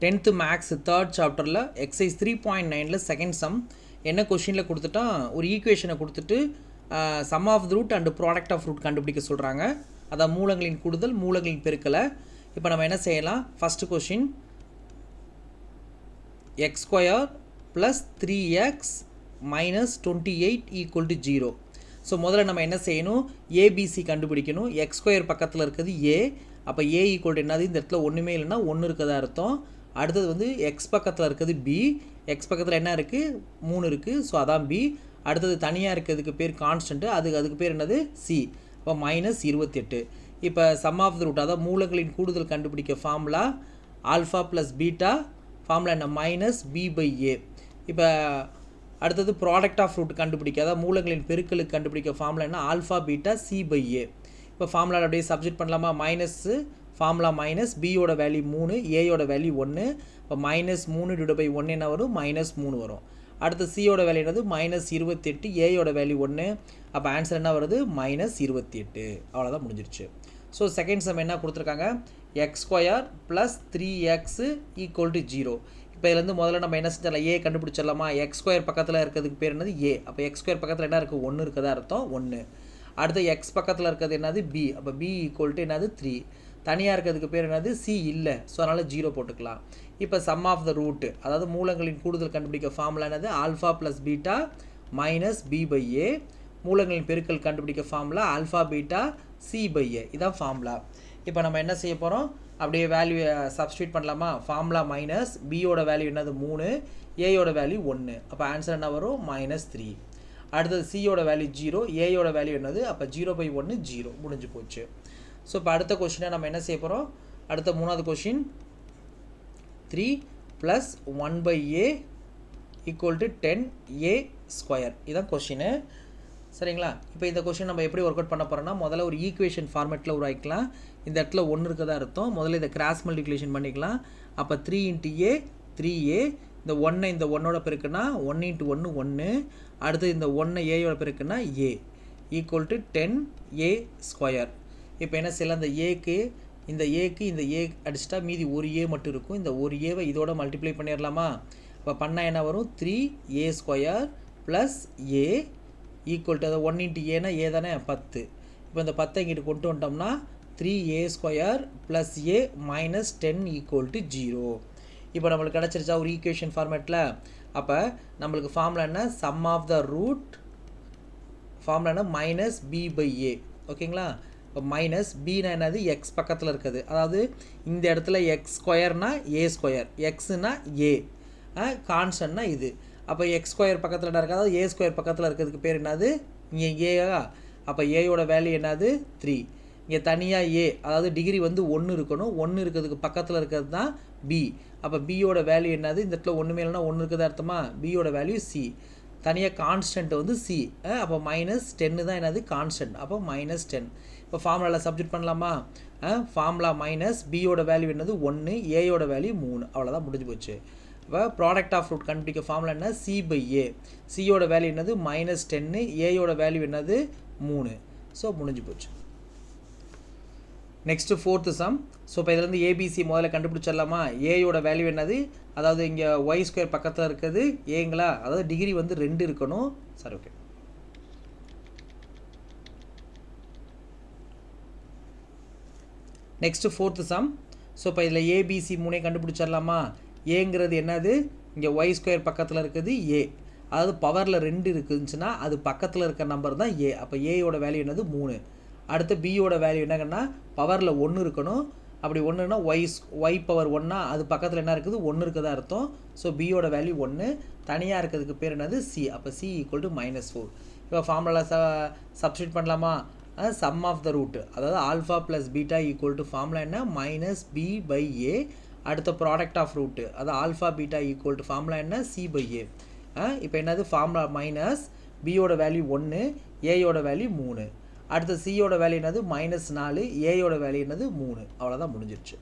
10th maths third சாப்டரில் exercise 3.9ல் second sum என்ன கொஷினில் கொடுத்துட்டா ஒரு ஈக்குவேஷனை கொடுத்துட்டு sum of the root and product of root கண்டுபிடிக்க சொல்கிறாங்க. அதான் மூலங்களின் கூடுதல் மூலங்களின் பெருக்கலை. இப்போ நம்ம என்ன செய்யலாம்? First question X square plus 3x minus 28 equal to 0. So முதல்ல நம்ம என்ன செய்யணும்? ஏபிசி கண்டுபிடிக்கணும். எக்ஸ் ஸ்கொயர் பக்கத்தில் இருக்கிறது ஏ. அப்போ ஏ ஈக்குவல் டு என்னது? இந்த இடத்துல ஒன்றுமே இல்லைன்னா ஒன்று இருக்கதா அர்த்தம். அடுத்தது வந்து எக்ஸ் பக்கத்தில் இருக்கிறது பி. எக்ஸ் பக்கத்தில் என்ன இருக்குது? 3 இருக்குது. ஸோ அதான் பி. அடுத்தது தனியாக இருக்கிறதுக்கு பேர் கான்ஸ்டன்ட்டு. அதுக்கு பேர் என்னது? சி. அப்போ மைனஸ் 28. இப்போ சம் ஆஃப் த ரூட் அதாவது மூலங்களின் கூடுதல் கண்டுபிடிக்க formula alpha plus beta. Formula என்ன? மைனஸ் பி பை ஏ. இப்போ அடுத்தது ப்ராடக்ட் ஆஃப் ரூட் கண்டுபிடிக்க அதாவது மூலங்களின் பெருக்கலுக்கு கண்டுபிடிக்க ஃபார்முலா என்ன? ஆல்ஃபா பீட்டா சி பை ஏ. இப்போ ஃபார்முலா அப்படியே சப்ஜெக்ட் பண்ணலாமா? மைனஸ்ஸு ஃபார்முலா மைனஸ் பியோட வேல்யூ 3, ஏயோட வேல்யூ 1. இப்போ மைனஸ் 3 டிவைட் பை 1 என்ன வரும்? மைனஸ் 3 வரும். அடுத்து சியோட வேல்யூ என்னது? மைனஸ் 28, ஏயோட வேல்யூ 1. அப்போ ஆன்சர் என்ன வருது? மைனஸ் 28. அவ்வளோதான், முடிஞ்சிருச்சு. ஸோ செகண்ட் சம் என்ன கொடுத்துருக்காங்க? X square plus 3x equal to 0. இப்போ இதுலேருந்து முதல்ல நம்ம என்ன செஞ்சிடலாம்? ஏ கண்டுபிடிச்சிடலாமா? எக்ஸ் ஸ்கொயர் பக்கத்தில் இருக்கிறதுக்கு பேர் என்னது? ஏ. அப்போ எக்ஸ் ஸ்கொயர் பக்கத்தில் என்ன இருக்குது? 1 இருக்கதா அர்த்தம். 1. அடுத்து எக்ஸ் பக்கத்தில் இருக்கிறது என்னது? பி. அப்போ பி ஈக்குவல் டு என்னது? 3. தனியாக இருக்கிறதுக்கு பேர் என்னது? சி இல்லை. ஸோ அதனால் 0 போட்டுக்கலாம். இப்போ சம் ஆஃப் த ரூட்டு அதாவது மூலங்களின் கூடுதல் கண்டுபிடிக்க ஃபார்முலா என்னது? Alpha plus beta minus B by A. மூலங்களின் பெருக்கல் கண்டுபிடிக்க formula alpha beta C by A. இதான் ஃபார்முலா. இப்போ நம்ம என்ன செய்ய போகிறோம்? அப்படியே வேல்யூ சப்ஸ்டியூட் பண்ணலாமா? ஃபார்முலா மைனஸ் பியோட வேல்யூ என்னது? 3, ஏயோட வேல்யூ 1. அப்போ ஆன்சர் என்ன வரும்? மைனஸ் 3. அடுத்தது சியோட வேல்யூ 0, ஏயோட வேல்யூ என்னது? அப்போ 0 பை 1 0. முடிஞ்சு போச்சு. ஸோ இப்போ அடுத்த கொஷினை நம்ம என்ன செய்ய போகிறோம்? அடுத்த மூணாவது question 3 plus 1 by a equal to 10a square. இதுதான் கொஷினு. சரிங்களா? இப்போ இந்த கொஷின் நம்ம எப்படி ஒர்க் அவுட் பண்ண போகிறோம்னா முதல்ல ஒரு ஈக்குவேஷன் ஃபார்மேட்டில் உருவாக்கிக்கலாம். இந்த இடத்துல 1 இருக்கதா அர்த்தம். முதல்ல இதை கிராஸ் மல்டிப்ளிகேஷன் பண்ணிக்கலாம். அப்போ 3 இன்ட்டு ஏ 3a. இந்த 1 இந்த 1ஓட பெருக்குன்னா 1 இன்ட்டு 1 1. அடுத்து இந்த 1 ஏயோட பெருக்குன்னா ஏ ஈக்குவல் டு 10a ஸ்கொயர். இப்போ என்ன செய்யலாம்? இந்த ஏக்கு இந்த ஏ அடிச்சிட்டா மீதி ஒரு ஏ மட்டும் இருக்கும். இந்த ஒரு ஏவை இதோட மல்டிப்ளை பண்ணிடலாமா? அப்போ பண்ணால் என்ன வரும்? 3a square plus A equal to அதை 1 இன்ட்டு ஏன்னா ஏ தானே 10. இப்போ இந்த 10 இங்கிட்டு கொண்டு வந்துட்டோம்னா 3a square plus A minus 10 equal to 0. இப்போ நம்மளுக்கு கிடச்சிருச்சா ஒரு ஈக்குவேஷன் ஃபார்மேட்டில்? அப்போ நம்மளுக்கு ஃபார்முலா என்ன? Sum of the root formula என்ன? Minus B by a. ஓகேங்களா? இப்போ மைனஸ் பினா என்னது? எக்ஸ் பக்கத்தில் இருக்குது. அதாவது இந்த இடத்துல எக்ஸ் ஸ்கொயர்னா ஏ ஸ்கொயர், எக்ஸ்னா ஏ, கான்ஸ்டன்ட்னா இது. அப்போ எக்ஸ் ஸ்கொயர் பக்கத்தில் என்ன இருக்குது? அதாவது ஏ ஸ்கொயர் பக்கத்தில் இருக்கிறதுக்கு பேர் என்னது? இங்கே ஏயா? அப்போ ஏயோட வேல்யூ என்னது? 3. இங்கே தனியாக ஏ அதாவது டிகிரி வந்து 1 இருக்கணும். 1 இருக்கிறதுக்கு பக்கத்தில் இருக்கிறது தான் பி. அப்போ பியோட வேல்யூ என்னது? இந்த இடத்துல ஒன்றுமே இல்லைன்னா 1 இருக்குது அர்த்தமா? பியோட வேல்யூ சி. தனியாக கான்ஸ்டன்ட் வந்து சி. அப்போ மைனஸ் 10 தான் என்னது? கான்ஸ்டன்ட். அப்போ மைனஸ் 10. இப்போ ஃபார்முலாவில் சப்ஜெக்ட் பண்ணலாமா? ஃபார்முலா மைனஸ் பியோட வேல்யூ என்னது? 1, ஏயோட வேல்யூ 3. அவ்வளோதான், முடிஞ்சு போச்சு. இப்போ ப்ராடக்ட் ஆஃப் ரூட் கண்டுபிடிக்க ஃபார்முலா என்ன? C by A. சியோட வேல்யூ என்னது? மைனஸ் 10, ஏயோட வேல்யூ என்னது? 3. ஸோ முடிஞ்சு போச்சு. Next fourth some. ஸோ இப்போ இதுலேருந்து ஏபிசி முதல்ல கண்டுபிடிச்சிடலாமா? ஏயோட வேல்யூ என்னது? அதாவது இங்கே ஒய் ஸ்கொயர் பக்கத்தில் இருக்குது ஏங்களா? அதாவது டிகிரி வந்து 2 இருக்கணும். சரி, okay. Next fourth some. So இப்போ இதில் ஏபிசி 3 கண்டுபிடிச்சிடலாமா? ஏங்கிறது என்னது? இங்கே ஒய் ஸ்கொயர் பக்கத்தில் இருக்குது ஏ. அதாவது பவரில் 2 இருக்குதுச்சுன்னா அது பக்கத்தில் இருக்க நம்பர் தான் ஏ. அப்போ ஏயோட வேல்யூ என்னது? 3. அடுத்து பியோட வேல்யூ என்னங்கன்னா பவரில் 1 இருக்கணும். அப்படி 1ன்னா ஒய் பவர் 1னா அது பக்கத்தில் என்ன இருக்குது? 1 இருக்குதா அர்த்தம். ஸோ பியோட வேல்யூ 1. தனியாக இருக்கிறதுக்கு பேர் என்னது? சி. அப்போ சி ஈக்குவல் டு மைனஸ் 4. இப்போ ஃபார்முலா சப்ஸ்டியூட் பண்ணலாமா? சம் ஆஃப் த ரூட் அதாவது alpha plus beta equal to formula என்ன? மைனஸ் பி பை ஏ. அடுத்த ப்ராடக்ட் ஆஃப் ரூட்டு அதாவது alpha beta equal to formula என்ன? சி பை ஏ. இப்போ என்னது? ஃபார்முலா மைனஸ் பியோட வேல்யூ 1, ஏயோட வேல்யூ 3. அடுத்த சியோட வேல்யூ என்னது? மைனஸ் 4, ஏயோட வேல்யூ என்னது? 3. அவ்வளோதான், முடிஞ்சிருச்சு.